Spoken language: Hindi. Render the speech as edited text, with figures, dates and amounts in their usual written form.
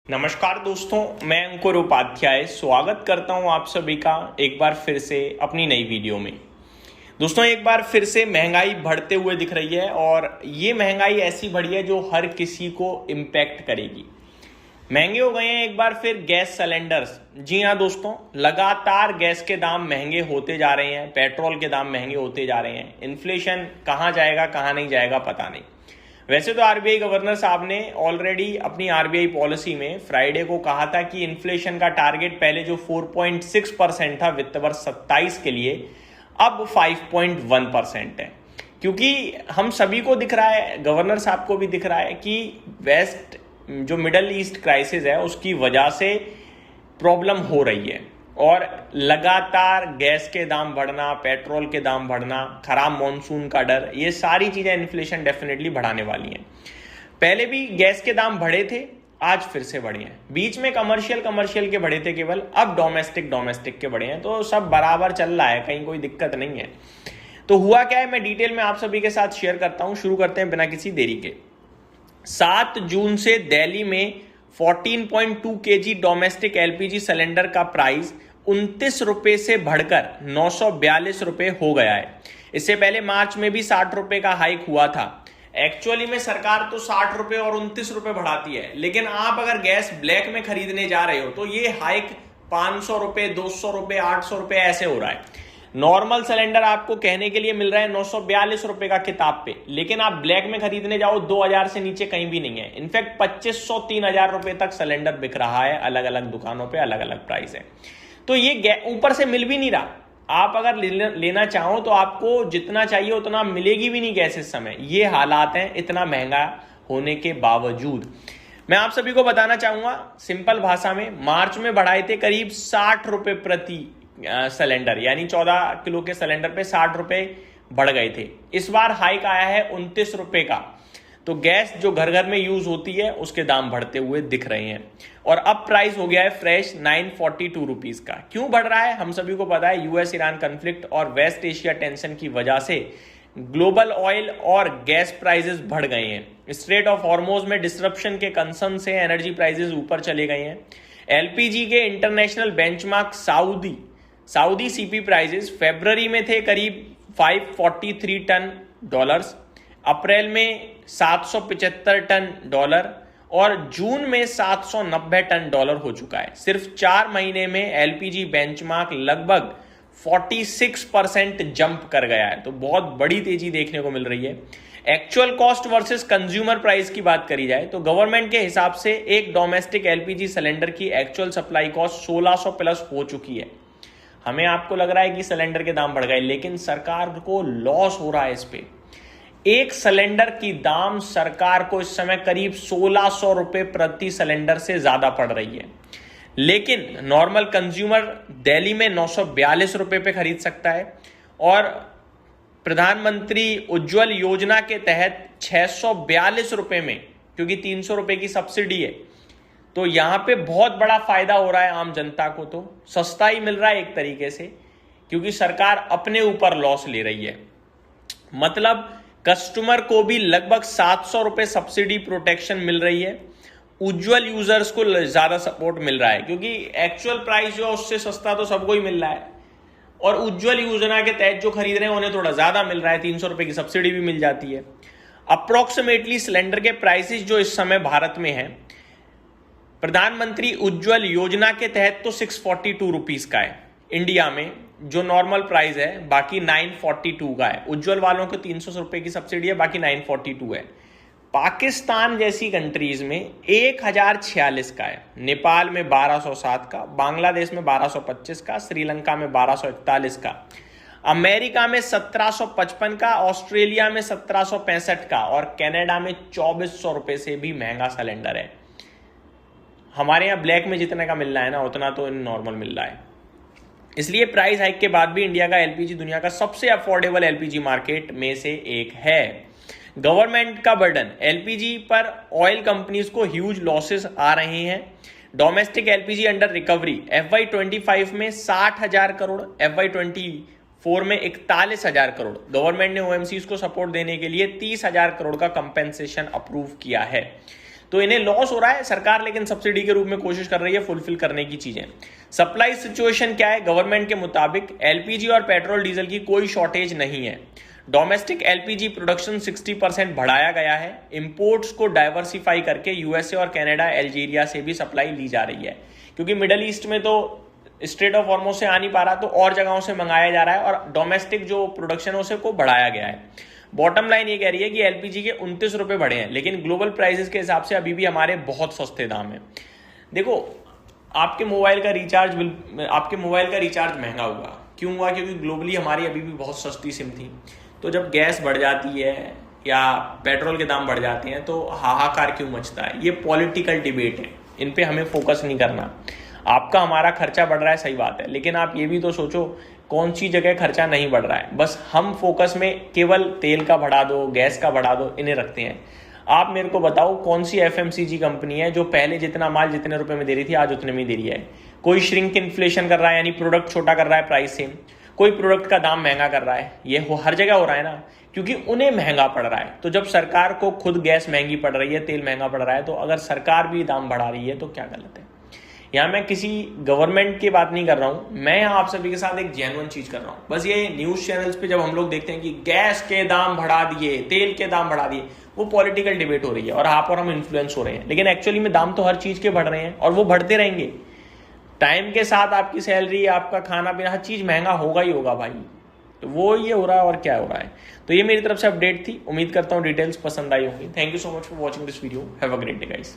नमस्कार दोस्तों, मैं अंकुर उपाध्याय स्वागत करता हूं आप सभी का एक बार फिर से अपनी नई वीडियो में। दोस्तों, एक बार फिर से महंगाई बढ़ते हुए दिख रही है और ये महंगाई ऐसी बढ़ी है जो हर किसी को इम्पैक्ट करेगी। महंगे हो गए हैं एक बार फिर गैस सिलेंडर्स। जी हाँ दोस्तों, लगातार गैस के दाम महंगे होते जा रहे हैं, पेट्रोल के दाम महंगे होते जा रहे हैं। इन्फ्लेशन कहाँ जाएगा कहाँ नहीं जाएगा पता नहीं। वैसे तो आरबीआई गवर्नर साहब ने ऑलरेडी अपनी आरबीआई पॉलिसी में फ्राइडे को कहा था कि इन्फ्लेशन का टारगेट पहले जो 4.6% था वित्त वर्ष 27 के लिए, अब 5.1% है। क्योंकि हम सभी को दिख रहा है, गवर्नर साहब को भी दिख रहा है कि वेस्ट जो मिडल ईस्ट क्राइसिस है उसकी वजह से प्रॉब्लम हो रही है और लगातार गैस के दाम बढ़ना, पेट्रोल के दाम बढ़ना, खराब मॉनसून का डर, ये सारी चीजें इन्फ्लेशन डेफिनेटली बढ़ाने वाली हैं। पहले भी गैस के दाम बढ़े थे, आज फिर से बढ़े हैं। बीच में कमर्शियल के बढ़े थे केवल, अब डोमेस्टिक के बढ़े हैं। तो सब बराबर चल रहा है, कहीं कोई दिक्कत नहीं है। तो हुआ क्या है, मैं डिटेल में आप सभी के साथ शेयर करता हूं। शुरू करते हैं बिना किसी देरी के। 7 जून से दिल्ली में 14.2 kg डोमेस्टिक एलपीजी सिलेंडर का प्राइस 29 रुपए से बढ़कर 942 रुपए हो गया है। इससे पहले मार्च में भी 60 रुपए का हाइक हुआ था। एक्चुअली में सरकार तो 60 रुपए और 29 रुपए बढ़ाती है, लेकिन आप अगर गैस ब्लैक में खरीदने जा रहे हो तो ये हाइक 500 रुपए, 200 रुपए, 800 रुपए ऐसे हो रहा है। नॉर्मल सिलेंडर आपको कहने के लिए मिल रहा है 942 रुपए का किताब पे, लेकिन आप ब्लैक में खरीदने जाओ 2000 से नीचे कहीं भी नहीं है। इनफैक्ट 2500 3000 रुपए तक सिलेंडर बिक रहा है, अलग अलग दुकानों पे अलग अलग प्राइस है। तो ये ऊपर से मिल भी नहीं रहा। आप अगर लेना चाहो तो आपको जितना चाहिए उतना मिलेगी भी नहीं गैस इस समय। ये हालात हैं इतना महंगा होने के बावजूद। मैं आप सभी को बताना चाहूंगा सिंपल भाषा में, मार्च में बढ़ाए थे करीब 60 रुपए प्रति सिलेंडर, यानी 14 किलो के सिलेंडर पे 60 रुपए बढ़ गए थे। इस बार हाइक आया है 29 रुपए का। तो गैस जो घर घर में यूज होती है उसके दाम बढ़ते हुए दिख रहे हैं और अब प्राइस हो गया है फ्रेश 942 रुपीज का। क्यों बढ़ रहा है हम सभी को पता है, यूएस ईरान कन्फ्लिक्ट और वेस्ट एशिया टेंशन की वजह से ग्लोबल ऑयल और गैस प्राइसेस बढ़ गए हैं। स्ट्रेट ऑफ हॉर्मोज में डिसरप्शन के कंसर्न से एनर्जी प्राइसेस ऊपर चले गए हैं। एलपीजी के international benchmark Saudi CP prices फरवरी में थे करीब 543 टन डॉलर्स, अप्रैल में 775 टन डॉलर और जून में 790 टन डॉलर हो चुका है। सिर्फ 4 महीने में एलपीजी बेंचमार्क लगभग 46% जंप कर गया है। तो बहुत बड़ी तेजी देखने को मिल रही है। Actual cost versus consumer price की बात करी जाए तो गवर्नमेंट के हिसाब से एक डोमेस्टिक एलपीजी सिलेंडर की एक्चुअल सप्लाई कॉस्ट 1600 प्लस हो चुकी है। हमें आपको लग रहा है कि सिलेंडर के दाम बढ़ गए, लेकिन सरकार को लॉस हो रहा है इस पे। एक सिलेंडर की दाम सरकार को इस समय करीब 1600 रुपए प्रति सिलेंडर से ज्यादा पड़ रही है, लेकिन नॉर्मल कंज्यूमर दिल्ली में 942 रुपए पे खरीद सकता है और प्रधानमंत्री उज्ज्वल योजना के तहत 642 रुपए में, क्योंकि 300 रुपए की सब्सिडी है, तो यहां पे बहुत बड़ा फायदा हो रहा है आम जनता को। तो सस्ता ही मिल रहा है एक तरीके से, क्योंकि सरकार अपने ऊपर लॉस ले रही है। मतलब कस्टमर को भी लगभग 700 रुपए सब्सिडी प्रोटेक्शन मिल रही है। उज्ज्वल यूजर्स को ज्यादा सपोर्ट मिल रहा है, क्योंकि एक्चुअल प्राइस जो उससे सस्ता तो सबको ही मिल रहा है और उज्ज्वल योजना के तहत जो खरीद रहे हैं उन्हें थोड़ा ज्यादा मिल रहा है। 300 रुपए की सब्सिडी भी मिल जाती है। अप्रोक्सीमेटली सिलेंडर के प्राइसेस जो इस समय भारत में है, प्रधानमंत्री उज्ज्वल योजना के तहत तो 642 रुपीज का है इंडिया में, जो नॉर्मल प्राइस है, बाकी 942 का है। उज्ज्वल वालों को 300 रुपए की सब्सिडी है, बाकी 942 है। पाकिस्तान जैसी कंट्रीज में 1046 का है, नेपाल में 1207 का, बांग्लादेश में 1225 का, श्रीलंका में 1241 का, अमेरिका में 1755 का, ऑस्ट्रेलिया में 1765 का और कनाडा में 2400 रुपए से भी महंगा सिलेंडर है। हमारे यहाँ ब्लैक में जितने का मिल रहा है ना, उतना तो नॉर्मल मिल रहा है। इसलिए प्राइस हाइक के बाद भी इंडिया का एलपीजी दुनिया का सबसे अफोर्डेबल एलपीजी मार्केट में से एक है। गवर्नमेंट का बर्डन एलपीजी पर ऑयल कंपनीज को ह्यूज लॉसेस आ रहे हैं। Domestic LPG under recovery FY25 में 60,000 करोड़, FY24 में 41,000 करोड़। गवर्नमेंट ने ओएमसीज को सपोर्ट देने के लिए 30,000 करोड़ का कंपेंसेशन अप्रूव किया है। तो इन्हें लॉस हो रहा है, सरकार लेकिन सब्सिडी के रूप में कोशिश कर रही है फुलफिल करने की चीजें। सप्लाई सिचुएशन क्या है? गवर्नमेंट के मुताबिक एलपीजी और पेट्रोल डीजल की कोई शॉर्टेज नहीं है। डोमेस्टिक एलपीजी प्रोडक्शन 60% बढ़ाया गया है। इंपोर्ट्स को डाइवर्सिफाई करके यूएसए और कनाडा, अल्जीरिया से भी सप्लाई ली जा रही है, क्योंकि मिडल ईस्ट में तो स्ट्रेट ऑफ हॉर्मुज़ से आ नहीं पा रहा, तो और जगहों से मंगाया जा रहा है और डोमेस्टिक जो प्रोडक्शन है उसे को बढ़ाया गया है। बॉटम लाइन ये कह रही है कि एलपीजी के 29 रुपए बढ़े हैं, लेकिन ग्लोबल प्राइसेस के हिसाब से अभी भी हमारे बहुत सस्ते दाम है। देखो, आपके मोबाइल का रिचार्ज महंगा हुआ, क्यों हुआ? क्योंकि ग्लोबली हमारी अभी भी बहुत सस्ती सिम थी। तो जब गैस बढ़ जाती है या पेट्रोल के दाम बढ़ जाते हैं तो हाहाकार क्यों मचता है? ये पॉलिटिकल डिबेट है, इन पे हमें फोकस नहीं करना। आपका हमारा खर्चा बढ़ रहा है, सही बात है, लेकिन आप ये भी तो सोचो कौन सी जगह खर्चा नहीं बढ़ रहा है। बस हम फोकस में केवल तेल का बढ़ा दो, गैस का बढ़ा दो, इन्हें रखते हैं। आप मेरे को बताओ कौन सी एफएमसीजी कंपनी है जो पहले जितना माल जितने रुपए में दे रही थी आज उतने में दे रही है? कोई श्रिंक इन्फ्लेशन कर रहा है, यानी प्रोडक्ट छोटा कर रहा है प्राइस सेम। कोई प्रोडक्ट का दाम महंगा कर रहा है, ये हर जगह हो रहा है ना, क्योंकि उन्हें महंगा पड़ रहा है। तो जब सरकार को खुद गैस महंगी पड़ रही है, तेल महंगा पड़ रहा है, तो अगर सरकार भी दाम बढ़ा रही है तो क्या गलत है? यहाँ मैं किसी गवर्नमेंट की बात नहीं कर रहा हूँ, मैं यहाँ आप सभी के साथ एक जेन्युइन चीज कर रहा हूँ। बस ये न्यूज चैनल्स पे जब हम लोग देखते हैं कि गैस के दाम बढ़ा दिए, तेल के दाम बढ़ा दिए, वो पॉलिटिकल डिबेट हो रही है और आप और हम इन्फ्लुएंस हो रहे हैं, लेकिन एक्चुअली में दाम तो हर चीज के बढ़ रहे हैं और वो बढ़ते रहेंगे। टाइम के साथ आपकी सैलरी, आपका खाना पीना, हर चीज महंगा होगा ही होगा भाई। तो वो ये हो रहा है और क्या हो रहा है। तो ये मेरी तरफ से अपडेट थी, उम्मीद करता हूँ डिटेल्स पसंद आई होंगी। Thank you so much for watching this video. Have a great day guys.